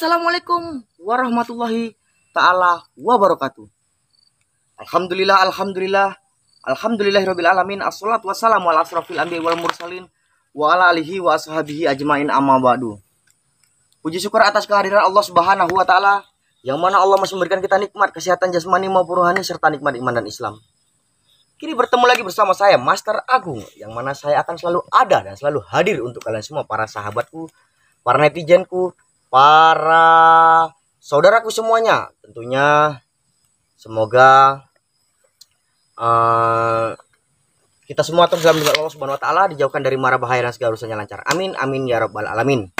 Assalamualaikum warahmatullahi ta'ala wabarakatuh. Alhamdulillahirabbil alamin. Assalatu wassalamu ala asrofil anbiya'i wal mursalin wa ala alihi wa ashabihi ajmain, amma ba'du. Puji syukur atas kehadiran Allah Subhanahu wa taala, yang mana Allah masih memberikan kita nikmat kesehatan jasmani maupun rohani serta nikmat iman dan Islam. Kini bertemu lagi bersama saya Master Agung, yang mana saya akan selalu ada dan selalu hadir untuk kalian semua, para sahabatku, para netizenku, para saudaraku semuanya. Tentunya semoga kita semua terus dalam lindungan Allah Subhanahu wa taala, dijauhkan dari mara bahaya dan segala urusannya lancar. Amin amin ya rabbal alamin.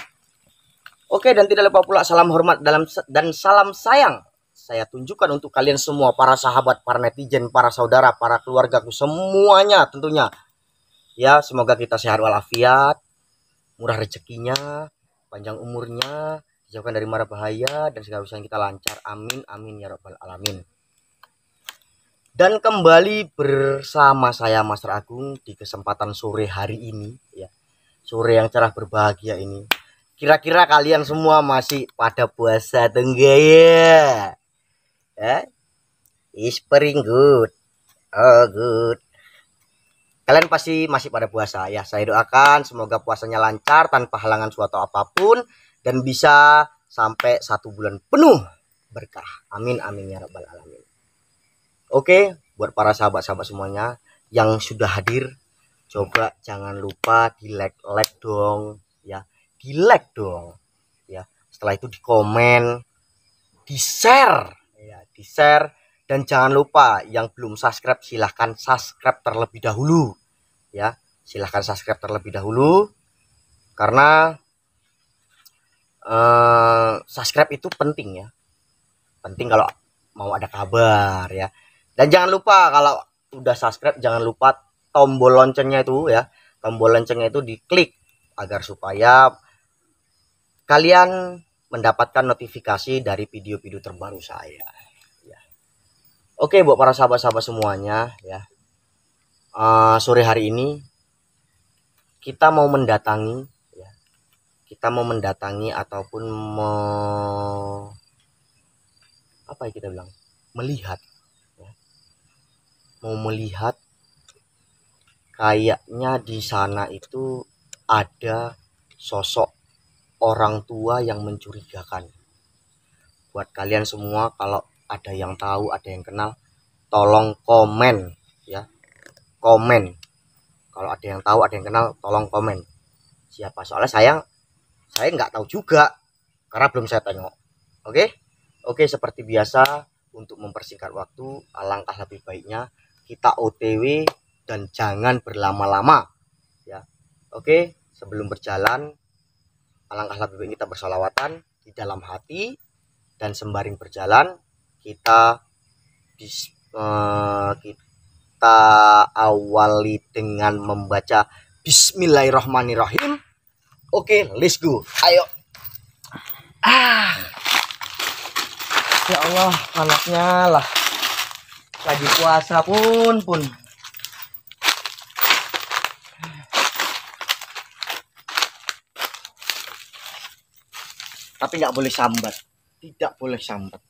Oke, dan tidak lupa pula salam hormat dan salam sayang saya tunjukkan untuk kalian semua, para sahabat, para netizen, para saudara, para keluargaku semuanya tentunya. Ya, semoga kita sehat walafiat, murah rezekinya, panjang umurnya, dijauhkan dari mara bahaya dan segala urusan kita lancar. Amin amin ya rabbal alamin. Dan kembali bersama saya Master Agung di kesempatan sore hari ini, ya. Sore yang cerah berbahagia ini. Kira-kira kalian semua masih pada puasa enggak ya? Is very good. Oh good. Kalian pasti masih pada puasa ya. Saya doakan semoga puasanya lancar tanpa halangan suatu apapun dan bisa sampai 1 bulan penuh berkah. Amin amin ya rabbal alamin. Oke, buat para sahabat-sahabat semuanya yang sudah hadir, coba jangan lupa di like dong ya. Di like dong ya. Setelah itu di komen, di share ya, di share. Dan jangan lupa yang belum subscribe silahkan subscribe terlebih dahulu ya. Silahkan subscribe terlebih dahulu, karena subscribe itu penting ya. Penting kalau mau ada kabar ya. Dan jangan lupa kalau udah subscribe jangan lupa tombol loncengnya itu ya. Tombol loncengnya itu diklik agar supaya kalian mendapatkan notifikasi dari video-video terbaru saya ya. Oke, buat para sahabat-sahabat semuanya ya. Sore hari ini kita mau mendatangi ya. Kita mau mendatangi ataupun apa ya kita bilang? Melihat ya. Mau melihat kayaknya di sana itu ada sosok orang tua yang mencurigakan. Buat kalian semua kalau ada yang tahu, ada yang kenal, tolong komen ya. Komen. Kalau ada yang tahu, ada yang kenal, tolong komen. Siapa? Soalnya saya nggak tahu juga karena belum saya tengok. Oke, seperti biasa untuk mempersingkat waktu, alangkah lebih baiknya kita OTW dan jangan berlama-lama ya. Oke, sebelum berjalan alangkah lebih baik kita bersolawatan di dalam hati, dan sembaring berjalan kita awali dengan membaca Bismillahirrahmanirrahim. Oke, let's go. Ayo. Ya Allah, anaknya lah. Lagi puasa pun. Tapi nggak boleh sambat. Tidak boleh sambat.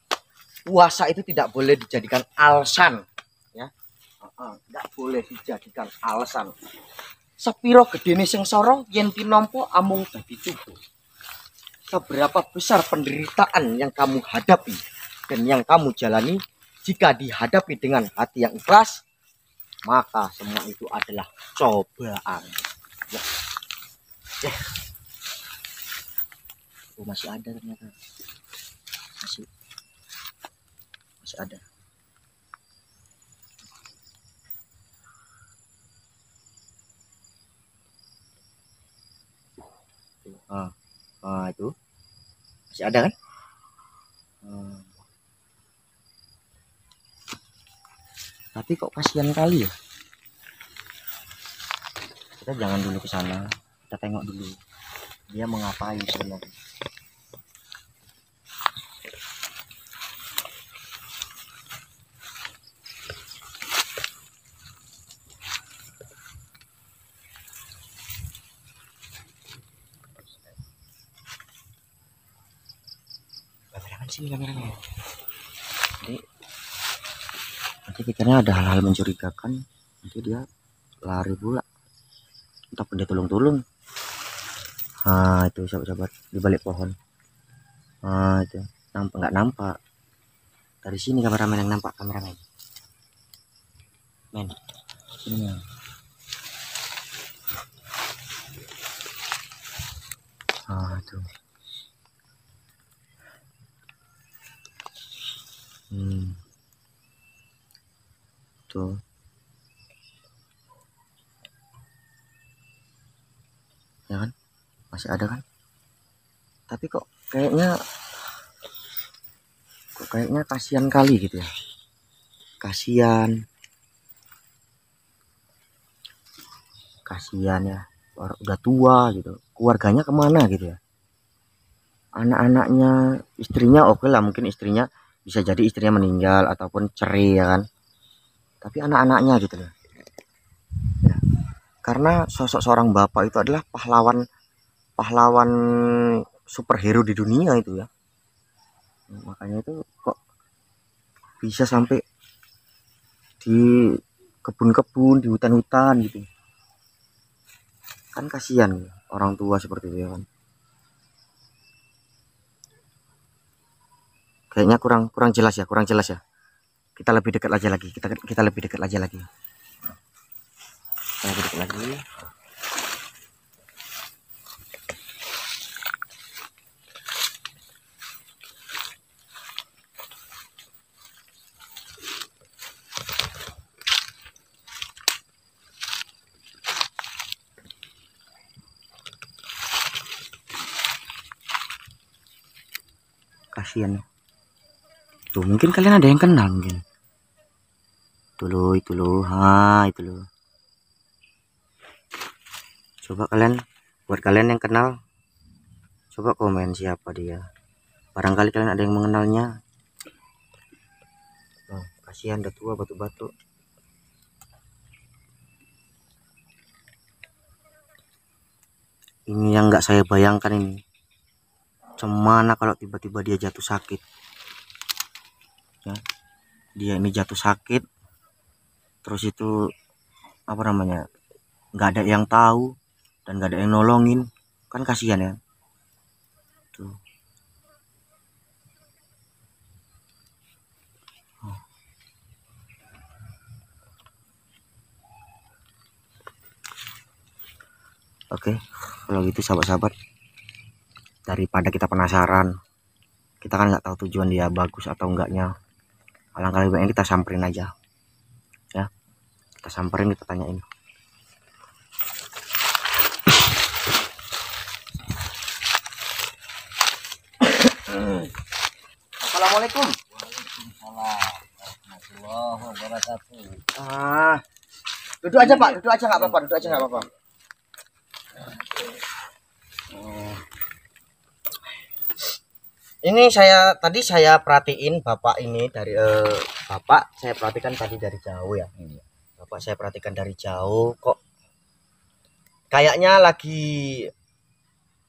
Puasa itu tidak boleh dijadikan alasan. Ya. Nggak boleh dijadikan alasan. Sepiro gedene sengsara yen tinampa amung dadi cukup. Seberapa besar penderitaan yang kamu hadapi dan yang kamu jalani, jika dihadapi dengan hati yang ikhlas, maka semua itu adalah cobaan. Ya. Oh, masih ada ternyata. Masih ada. Itu masih ada kan? Tapi kok kasihan kali ya. Kita jangan dulu ke sana, kita tengok dulu dia mau ngapain sebenarnya. Sini kameranya. Nanti pikirnya ada hal-hal mencurigakan, nanti dia lari pula. Entah pun dia tulung-tulung. Nah itu sahabat-sahabat di balik pohon. Nah itu nampak nggak nampak? Dari sini kameramen yang nampak, kameramen. Men, sini men. Ah itu. Tuh. Ya kan? Masih ada kan? Tapi kok kayaknya kasihan kali gitu ya. Kasihan ya, udah tua gitu, keluarganya kemana gitu ya, anak-anaknya, istrinya oke lah, mungkin istrinya bisa jadi istrinya meninggal ataupun cerai ya kan, tapi anak-anaknya gitu loh ya. Karena sosok seorang bapak itu adalah pahlawan superhero di dunia itu ya, makanya itu kok bisa sampai di kebun-kebun, di hutan-hutan gitu kan, kasihan gitu, orang tua seperti itu ya kan. Kayaknya kurang jelas ya. Kita lebih dekat aja lagi. Kita lebih dekat aja lagi. Lebih dekat lagi. Kasihan. Tuh, mungkin kalian ada yang kenal mungkin. Itu loh. Ha, itu loh. Coba buat kalian yang kenal, coba komen siapa dia. Barangkali kalian ada yang mengenalnya. Oh, kasihan udah tua, batu-batu. Ini yang nggak saya bayangkan ini. Cemana kalau tiba-tiba dia jatuh sakit. Ya, dia ini jatuh sakit. Terus itu apa namanya? Nggak ada yang tahu dan nggak ada yang nolongin, kan kasihan ya. Tuh. Oke, kalau gitu sahabat-sahabat, daripada kita penasaran, kita kan nggak tahu tujuan dia bagus atau enggaknya, alangkah lebih baiknya kita samperin aja ya, kita samperin, kita tanyain. Assalamualaikum. Waalaikumsalam warahmatullahi wabarakatuh. Duduk aja Pak, duduk aja nggak apa-apa. Ini tadi saya perhatiin Bapak ini dari Bapak saya perhatikan tadi dari jauh ya. Bapak saya perhatikan dari jauh kok kayaknya lagi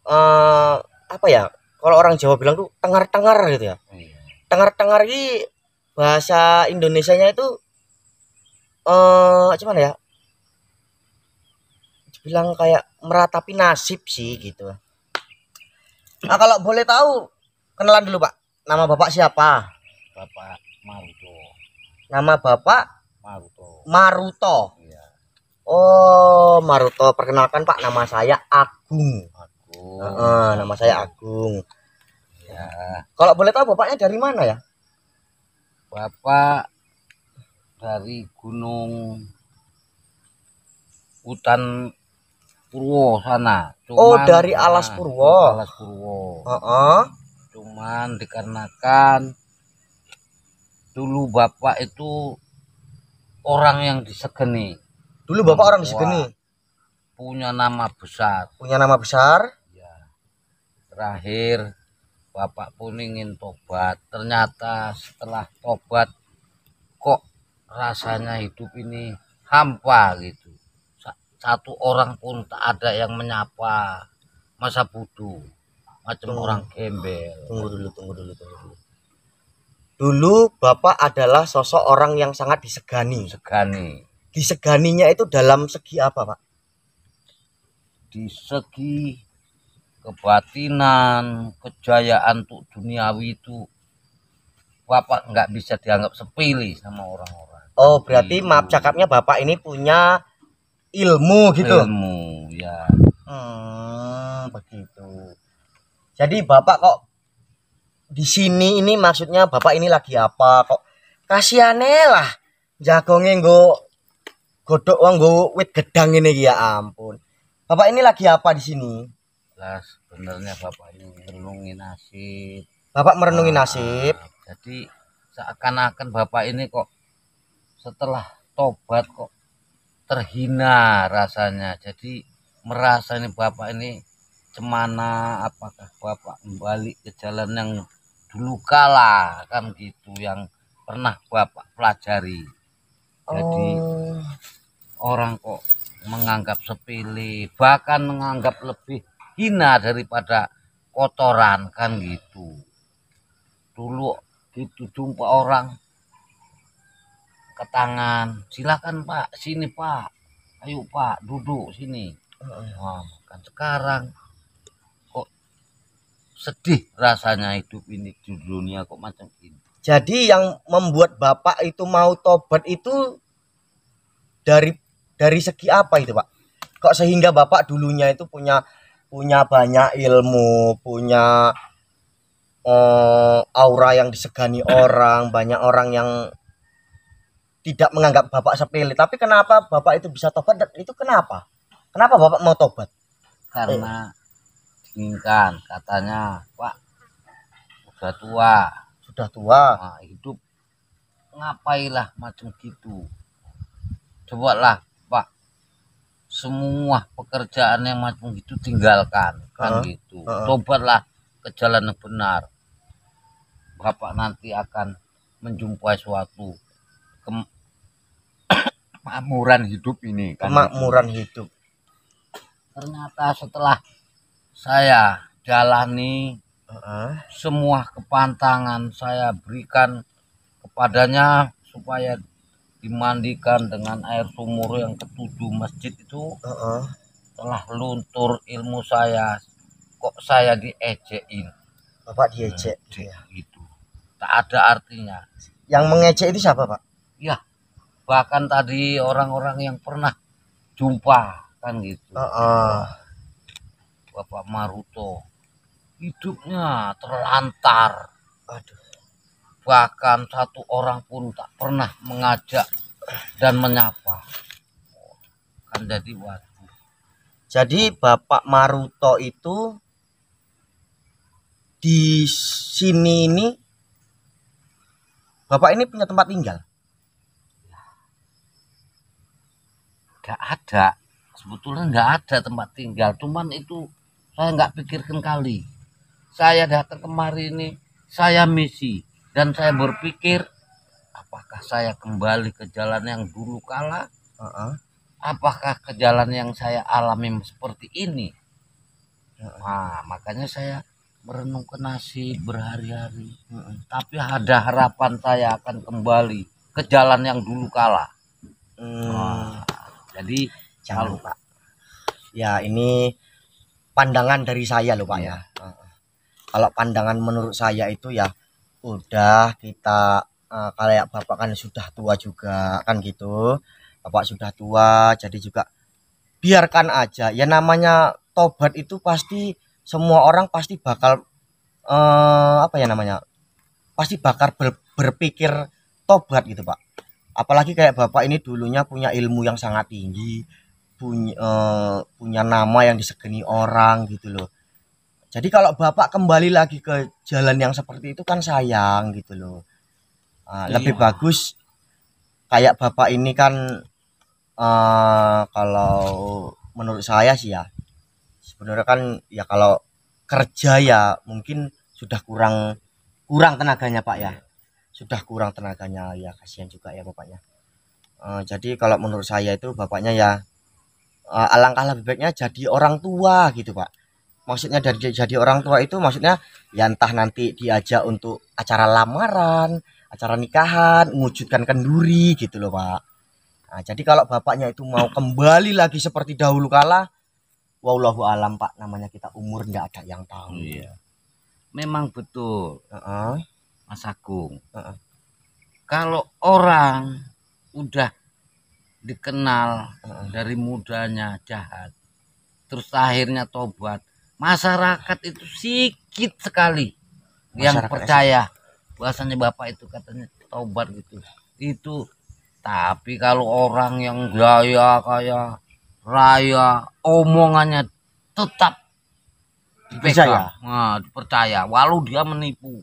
apa ya? Kalau orang Jawa bilang tuh tengar-tengar gitu ya. Tengar-tengar ini bahasa Indonesianya itu gimana ya? Bilang kayak meratapi nasib sih gitu. Nah, kalau boleh tahu, kenalan dulu Pak. Nama Bapak siapa? Bapak Maruto. Nama Bapak Maruto. Maruto. Iya. Oh, Maruto. Perkenalkan Pak, nama saya Agung. Nama saya Agung. Ya. Kalau boleh tahu bapaknya dari mana ya? Bapak dari Gunung Hutan Purwo sana. Dari Alas Purwo. Alas Purwo. Cuman dikarenakan dulu Bapak itu orang yang disegeni. Dulu Bapak orang disegeni. Punya nama besar. Ya. Terakhir Bapak pun ingin tobat. Ternyata setelah tobat kok rasanya hidup ini hampa gitu. Satu orang pun tak ada yang menyapa, masa bodoh, macam orang gembel. Tunggu dulu. dulu Bapak adalah sosok orang yang sangat disegani. Diseganinya itu dalam segi apa, Pak? Di segi kebatinan, kejayaan tuh duniawi itu Bapak nggak bisa dianggap sepele sama orang-orang. Oh, berarti maaf cakapnya Bapak ini punya ilmu gitu. Ilmu, ya. Begitu. Jadi Bapak kok di sini ini maksudnya Bapak ini lagi apa? Kok kasihane lah jagonge nggo godhok nggo wit gedang ini ya ampun. Bapak ini lagi apa di sini? Lah sebenarnya Bapak ini merenungi nasib. Bapak merenungi nasib. Jadi seakan-akan Bapak ini kok setelah tobat kok terhina rasanya. Jadi merasa ini Bapak ini cemana, apakah Bapak kembali ke jalan yang dulu kala kan gitu, yang pernah Bapak pelajari. Jadi orang kok menganggap sepele, bahkan menganggap lebih hina daripada kotoran kan gitu. Dulu gitu jumpa orang ke tangan, silakan Pak, sini Pak, ayo Pak, duduk sini. Wah, kan sekarang kok sedih rasanya hidup ini di dunia kok macam ini. Jadi yang membuat Bapak itu mau tobat itu dari segi apa itu, Pak? Kok sehingga Bapak dulunya itu punya banyak ilmu, punya aura yang disegani orang, banyak orang yang tidak menganggap Bapak sepele. Tapi kenapa Bapak itu bisa tobat? Itu kenapa? Kenapa Bapak mau tobat? Karena diinginkan, katanya Pak sudah tua. Sudah tua. Nah, hidup ngapailah macam gitu. Cobalah Pak, semua pekerjaan yang macam gitu tinggalkan kan gitu. Tobatlah ke jalan yang benar. Bapak nanti akan menjumpai suatu kemakmuran hidup ini kan. Kemakmuran hidup. Ternyata setelah saya jalani semua kepantangan saya berikan kepadanya supaya dimandikan dengan air sumur yang ketujuh masjid itu, telah luntur ilmu saya, kok saya diecekin. Bapak diejek gitu. Tak ada artinya. Yang mengejek itu siapa, Pak? Ya, bahkan tadi orang-orang yang pernah jumpa kan gitu. Bapak Maruto hidupnya terlantar. Aduh. Bahkan satu orang pun tak pernah mengajak dan menyapa. Kan jadi waduh. Jadi Bapak Maruto itu di sini ini Bapak ini punya tempat tinggal? Gak ada, sebetulnya nggak ada tempat tinggal, cuman itu saya nggak pikirkan kali. Saya datang kemari ini, saya misi, dan saya berpikir apakah saya kembali ke jalan yang dulu kala, apakah ke jalan yang saya alami seperti ini. Nah, makanya saya merenung ke nasib berhari-hari. Tapi ada harapan saya akan kembali ke jalan yang dulu kala. Jadi jangan Pak. Ya ini pandangan dari saya loh Pak ya. Kalau pandangan menurut saya itu ya udah kita kayak Bapak kan sudah tua juga kan gitu. Bapak sudah tua jadi juga biarkan aja. Ya namanya tobat itu pasti semua orang pasti bakal apa ya namanya? Pasti bakal berpikir tobat gitu, Pak. Apalagi kayak Bapak ini dulunya punya ilmu yang sangat tinggi, punya nama yang disegani orang gitu loh. Jadi kalau Bapak kembali lagi ke jalan yang seperti itu kan sayang gitu loh. Lebih bagus kayak Bapak ini kan kalau menurut saya sih ya sebenarnya kan ya kalau kerja ya mungkin sudah kurang tenaganya Pak ya. Sudah kurang tenaganya ya kasihan juga ya Bapaknya. Jadi kalau menurut saya itu Bapaknya ya alangkah lebih baiknya jadi orang tua gitu Pak. maksudnya dari jadi orang tua itu maksudnya ya entah nanti diajak untuk acara lamaran, acara nikahan, mewujudkan kenduri gitu loh Pak. Nah, jadi kalau bapaknya itu mau kembali lagi seperti dahulu kala, wallahu alam Pak, namanya kita umur nggak ada yang tahu. Iya. Memang betul, Heeh, Mas Agung. heeh. Kalau orang udah dikenal Heeh. dari mudanya jahat, terus akhirnya tobat, masyarakat itu sedikit sekali yang Masyarakat percaya bahasanya bapak itu katanya tobat gitu. Itu tapi kalau orang yang gaya kayak raya omongannya tetap Percaya. dipegang, nah, dipercaya walau dia menipu.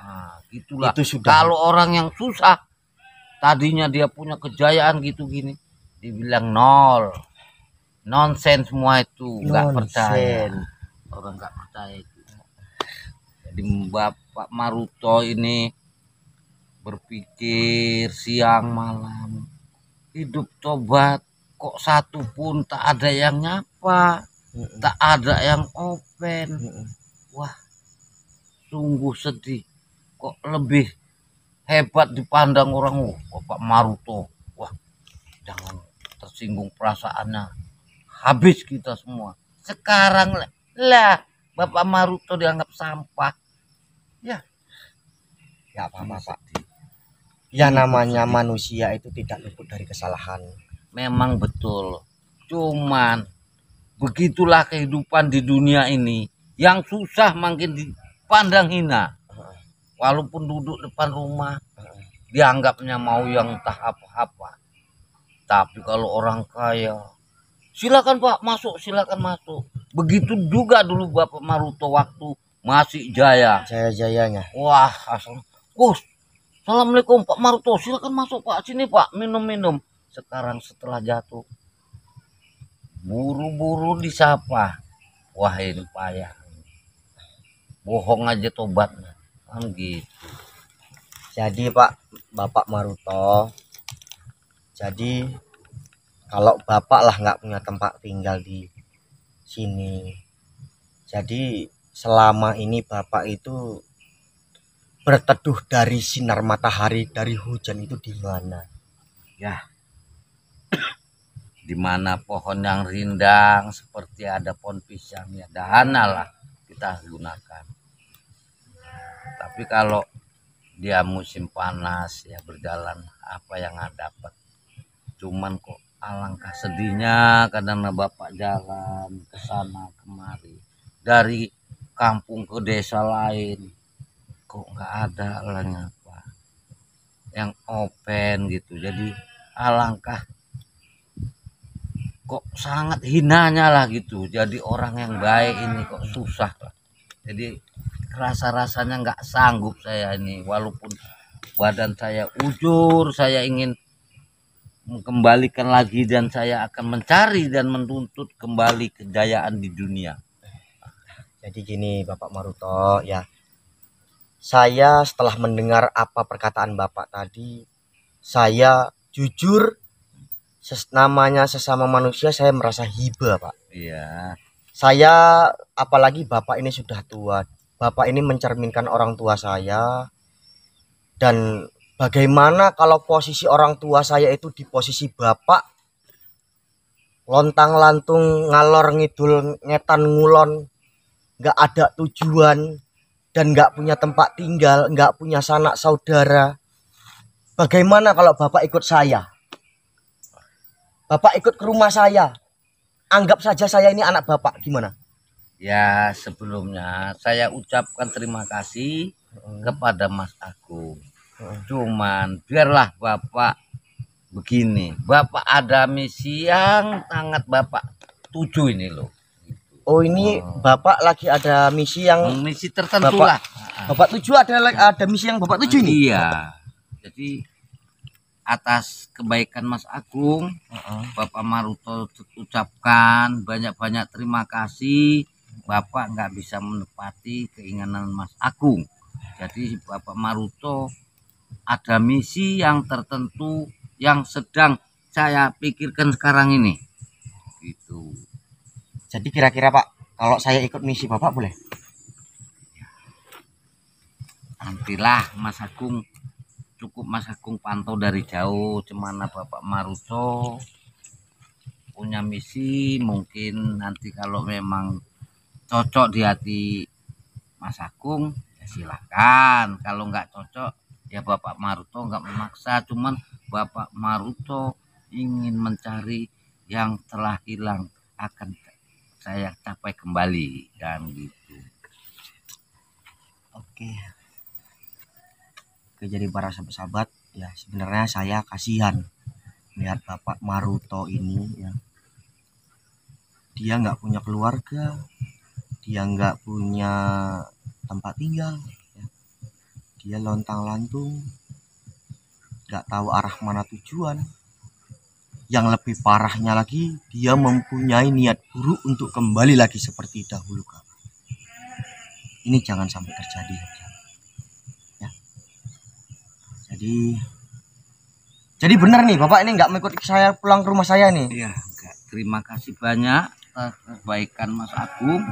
Nah, itulah. Itu sudah Kalau orang yang susah tadinya dia punya kejayaan gitu gini, dibilang nol, nonsen semua itu, nggak percaya. nonsen. Orang nggak percaya itu. Jadi Bapak Maruto ini berpikir siang malam, hidup tobat, kok satu pun tak ada yang nyapa, Heeh, tak ada yang open. heeh. Wah, sungguh sedih. Kok lebih hebat dipandang orang. Oh, Bapak Maruto. Wah, jangan tersinggung perasaannya. Habis kita semua. Sekarang lah Bapak Maruto dianggap sampah. Ya, Nggak apa-apa Pak. sedih. Ya namanya manusia itu tidak luput dari kesalahan. Memang betul. Cuman begitulah kehidupan di dunia ini. Yang susah makin dipandang hina. Walaupun duduk depan rumah, dianggapnya mau yang entah apa-apa. Tapi kalau orang kaya, silakan Pak masuk, silakan masuk. Begitu juga dulu Bapak Maruto waktu masih jaya. Jaya-jayanya. Wah, asal, Gus, assalamualaikum Pak Maruto, silakan masuk Pak, sini Pak, minum-minum. Sekarang setelah jatuh, buru-buru disapa. Wah ini payah, bohong aja tobatnya, kan gitu. Jadi Pak, Bapak Maruto, jadi kalau Bapak lah nggak punya tempat tinggal di sini, jadi selama ini Bapak itu berteduh dari sinar matahari, dari hujan itu di mana? Ya, di mana pohon yang rindang seperti ada pohon pisang ya dahana lah kita gunakan. Tapi kalau dia musim panas ya berjalan apa yang dapat. Cuman kok alangkah sedihnya karena Bapak jalan ke sana kemari dari kampung ke desa lain, kok nggak ada lah apa yang open gitu. Jadi alangkah kok sangat hinanya lah gitu. Jadi orang yang baik ini kok susah lah. Jadi rasa-rasanya nggak sanggup saya ini, walaupun badan saya ujur, saya ingin mengembalikan lagi dan saya akan mencari dan menuntut kembali kejayaan di dunia. Jadi gini Bapak Maruto ya, saya setelah mendengar apa perkataan Bapak tadi, saya jujur namanya sesama manusia saya merasa hibah Pak. Iya. Saya apalagi Bapak ini sudah tua, Bapak ini mencerminkan orang tua saya, dan bagaimana kalau posisi orang tua saya itu di posisi Bapak, lontang lantung ngalor ngidul ngetan ngulon, nggak ada tujuan dan nggak punya tempat tinggal, nggak punya sanak saudara. Bagaimana kalau Bapak ikut saya? Bapak ikut ke rumah saya, anggap saja saya ini anak Bapak, gimana? Ya, sebelumnya saya ucapkan terima kasih kepada Mas Agung. Cuman biarlah Bapak begini, Bapak ada misi yang sangat Bapak tuju ini loh. Oh ini Bapak lagi ada misi yang Misi tertentu Bapak- lah. Bapak tuju, ada misi yang Bapak tuju ini? Iya. Jadi atas kebaikan Mas Agung, Bapak Maruto ucapkan banyak-banyak terima kasih. Bapak nggak bisa menepati keinginan Mas Agung. Jadi Bapak Maruto ada misi yang tertentu yang sedang saya pikirkan sekarang ini. Gitu. Jadi kira-kira Pak, Kalau saya ikut misi Bapak boleh? Nantilah Mas Agung, cukup Mas Agung pantau dari jauh cemana Bapak Maruto punya misi. Mungkin nanti kalau memang cocok di hati Mas Agung ya silahkan, kalau nggak cocok ya Bapak Maruto nggak memaksa, cuman Bapak Maruto ingin mencari yang telah hilang akan saya capai kembali dan gitu. Oke. Oke, jadi para sahabat-sahabat ya, sebenarnya saya kasihan lihat Bapak Maruto ini ya. Dia nggak punya keluarga, dia nggak punya tempat tinggal ya. Dia lontang-lantung, nggak tahu arah mana tujuan. Yang lebih parahnya lagi, dia mempunyai niat buruk untuk kembali lagi seperti dahulu kala. Ini jangan sampai terjadi ya. Jadi benar nih Bapak ini nggak mengikuti saya pulang ke rumah saya nih. Iya, terima kasih banyak atas kebaikan Mas Agung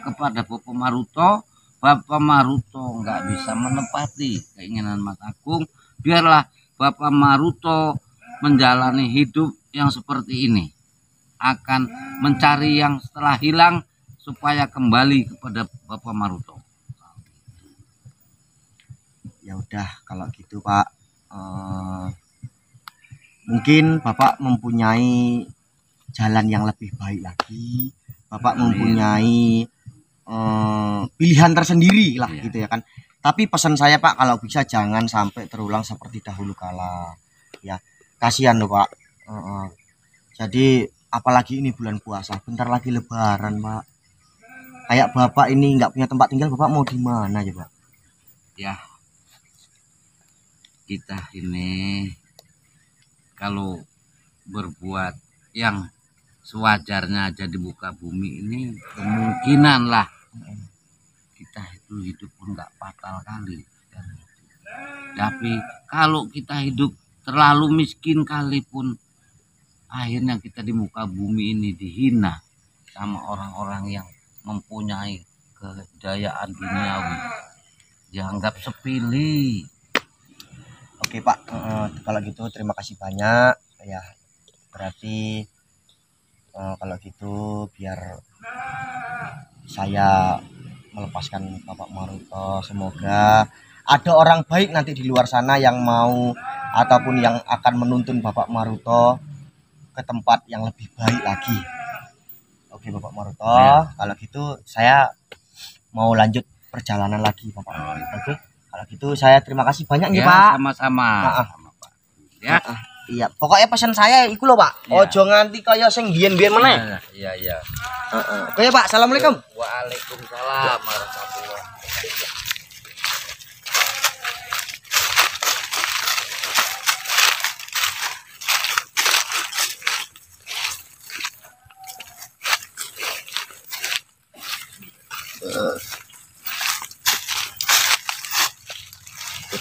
kepada Bapak Maruto. Bapak Maruto nggak bisa menepati keinginan Mas Agung, biarlah Bapak Maruto menjalani hidup yang seperti ini, akan mencari yang setelah hilang supaya kembali kepada Bapak Maruto. Ya udah kalau gitu Pak, mungkin Bapak mempunyai jalan yang lebih baik lagi, Bapak mempunyai pilihan tersendiri lah gitu ya kan. Tapi pesan saya Pak, kalau bisa jangan sampai terulang seperti dahulu kala ya, kasihan loh Pak. Jadi apalagi ini bulan puasa, bentar lagi lebaran Pak. Kayak Bapak ini nggak punya tempat tinggal, Bapak mau di mana ya Pak? Ya, kita ini kalau berbuat yang sewajarnya aja di muka bumi ini, kemungkinan lah kita itu hidup pun nggak fatal kali. Tapi kalau kita hidup terlalu miskin kali pun, akhirnya kita di muka bumi ini dihina sama orang-orang yang mempunyai kejayaan duniawi, dianggap sepili. Oke Pak, kalau gitu terima kasih banyak ya. Berarti kalau gitu biar saya melepaskan Bapak Maruto. Semoga ada orang baik nanti di luar sana yang mau ataupun yang akan menuntun Bapak Maruto ke tempat yang lebih baik lagi. Oke Bapak Maruto, ya. Kalau gitu saya mau lanjut perjalanan lagi Bapak. Oke. Kalau gitu saya terima kasih banyak nih Ya, Pak. sama-sama. Ya. Iya, pokoknya pesan saya iku loh Pak. Ya. Ojo nganti kaya sing biyen-biyen meneh. Iya, iya. Oke Pak, assalamualaikum. Waalaikumsalam warahmatullahi wabarakatuh.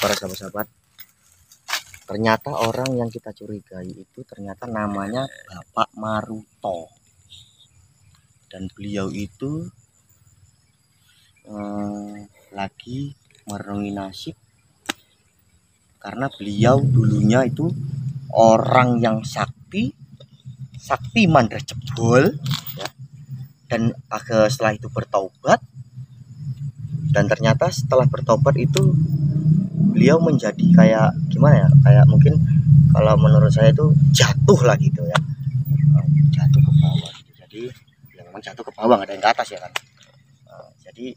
Para sahabat-sahabat, ternyata orang yang kita curigai itu ternyata namanya Bapak Maruto, dan beliau itu lagi merenungi nasib karena beliau dulunya itu orang yang sakti mandra jebol ya, dan setelah itu bertaubat, dan ternyata setelah bertobat itu beliau menjadi kayak gimana ya, kayak mungkin kalau menurut saya itu jatuh lah gitu ya, jatuh ke bawah gitu. Jadi yang jatuh ke bawah nggak ada yang ke atas ya kan. Jadi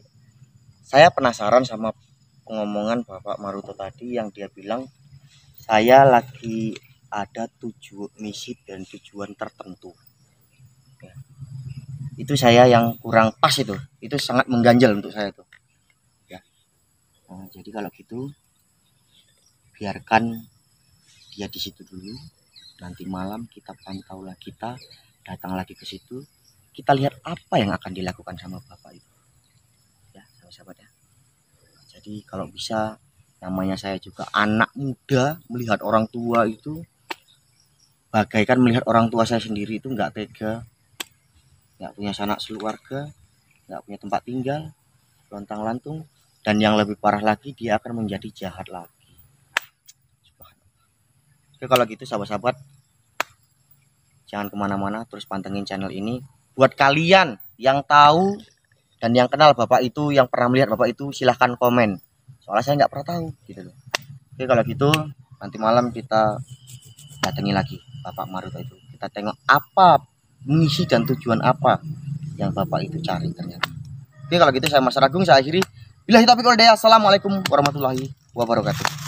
saya penasaran sama pengomongan Bapak Maruto tadi yang dia bilang saya lagi ada misi dan tujuan tertentu ya. Itu saya yang kurang pas, itu sangat mengganjal untuk saya tuh ya. Jadi kalau gitu biarkan dia di situ dulu, nanti malam kita pantau lah, kita datang lagi ke situ, kita lihat apa yang akan dilakukan sama bapak itu ya sahabat-sahabat ya. Jadi kalau bisa, namanya saya juga anak muda, melihat orang tua itu bagaikan melihat orang tua saya sendiri, itu nggak tega, nggak punya sanak sekeluarga, nggak punya tempat tinggal, lontang-lantung, dan yang lebih parah lagi dia akan menjadi jahat lagi. Oke, kalau gitu sahabat-sahabat, jangan kemana-mana, terus pantengin channel ini. Buat kalian yang tahu dan yang kenal bapak itu, yang pernah melihat bapak itu, silahkan komen. Soalnya saya nggak pernah tahu gitu loh. Oke, kalau gitu nanti malam kita datangi lagi Bapak Maruta itu. Kita tengok apa misi dan tujuan apa yang bapak itu cari ternyata. Oke, kalau gitu saya Mas Ragung, saya akhiri. Billahi taufiq wal hidayah. Assalamualaikum warahmatullahi wabarakatuh.